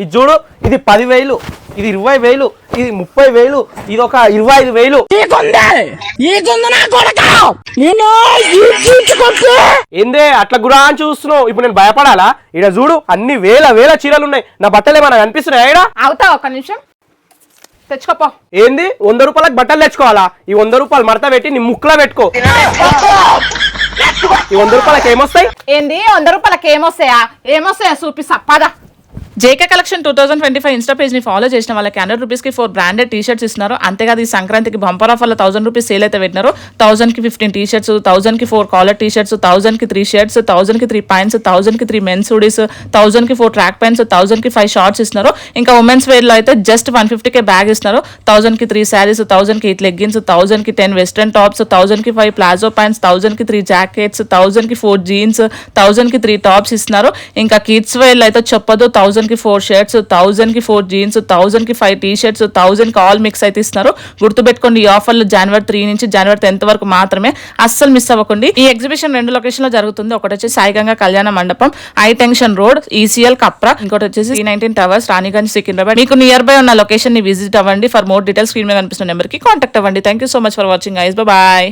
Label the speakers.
Speaker 1: ఇది చూడు, ఇది 10,000, ఇది 20,000, ఇది 30,000, ఇది ఒక 25,000. ఏందే అట్లా గురా అని చూస్తున్నావు? ఇప్పుడు నేను భయపడాలా? ఇక్కడ చూడు అన్ని వేల చీరలు ఉన్నాయి. నా బట్టలు ఏమైనా కనిపిస్తున్నాయి? ఇక్కడ
Speaker 2: అవుతా ఒక నిమిషం తెచ్చుకోపో.
Speaker 1: ఏంది 100 రూపాయలకు బట్టలు తెచ్చుకోవాలా? ఈ 100 రూపాయలు మడత పెట్టి నీ ముక్కులో పెట్టుకో. ఈ 100 రూపాయలకి ఏమొస్తాయి?
Speaker 2: ఏంది 100 రూపాయలకి ఏమొస్తాయా చూపిస్తా పద.
Speaker 3: జేకే కలెక్షన్ 2025 ఇన్స్టా పేజ్ ని ఫాలో చేసిన వాళ్ళకి 100 రూపీస్ కి 4 బ్రాండెడ్ టీ షర్ట్స్ ఇస్తున్నారు. అంతేకాదు ఈ సంక్రాంతికి బంపర్ ఆఫర్ లో 1000 రూపీస్ సేల్ అయితే పెట్టినారు. 1000 కి 15 టీ షర్ట్స్, 1000 కి 4 కాలర్ టీ షర్ట్స్, 1000 కి 3 షర్ట్స్, 1000 కి 3 ప్యాంట్స్, 1000 కి 3 మెన్స్ హుడీస్, 1000 కి 4 ట్రాక్ ప్యాంట్స్, 1000 కి 5 షార్ట్స్ ఇస్తున్నారు. ఇంకా ఉమెన్స్ వేర్ లో అయితే జస్ట్ 150 బ్యాగ్ ఇస్తున్నారు. 1000 కి 3 శారీస్, 1000 కి 8 లెగ్గిన్స్, 1000 కి 10 వెస్ట్రన్ టాప్స్, 1000 కి 5 ప్లాజో ప్యాంట్స్, 1000 కి 3 జాకెట్స్, 1000 కి 4 జీన్స్, 1000 కి 3 టాప్స్ ఇస్తున్నారు. ఇంకా కిడ్స్ వేర్ లో అయితే చెప్పదు 1000 కి 4 షర్ట్స్, 1000 కి 4 జీన్స్, 1000 కి 5 టీ షర్ట్స్, 1000 కి ఆల్ మిక్స్ అయితే ఇస్తున్నారు. గుర్తుపెట్టుకోండి, ఈ ఆఫర్లు జనవరి 3 నుంచి జనవరి 10th వరకు మాత్రమే. అస్సలు మిస్ అవ్వకండి. ఈ ఎగ్జిబిషన్ 2 లొకేషన్ లో జరుగుతుంది. ఒకటి వచ్చి సాయిగంగా కళ్యాణ మండపం, ఐటెన్షన్ రోడ్, ఈసీఎల్ కప్రా. ఇంకోటి వచ్చేసి C19 టవర్స్, రాణిగంజ్, సికింద్రాబాద్. మీకు నియర్ బై ఉన్న లొకేషన్ ని విజిట్ అవ్వండి. ఫర్ మోర్ డీటెయిల్స్ స్క్రీన్ మీద కనిపిస్తున్న నెంబర్ కి కాంటాక్ట్ అవ్వండి. Thank you so much for watching guys. Bye.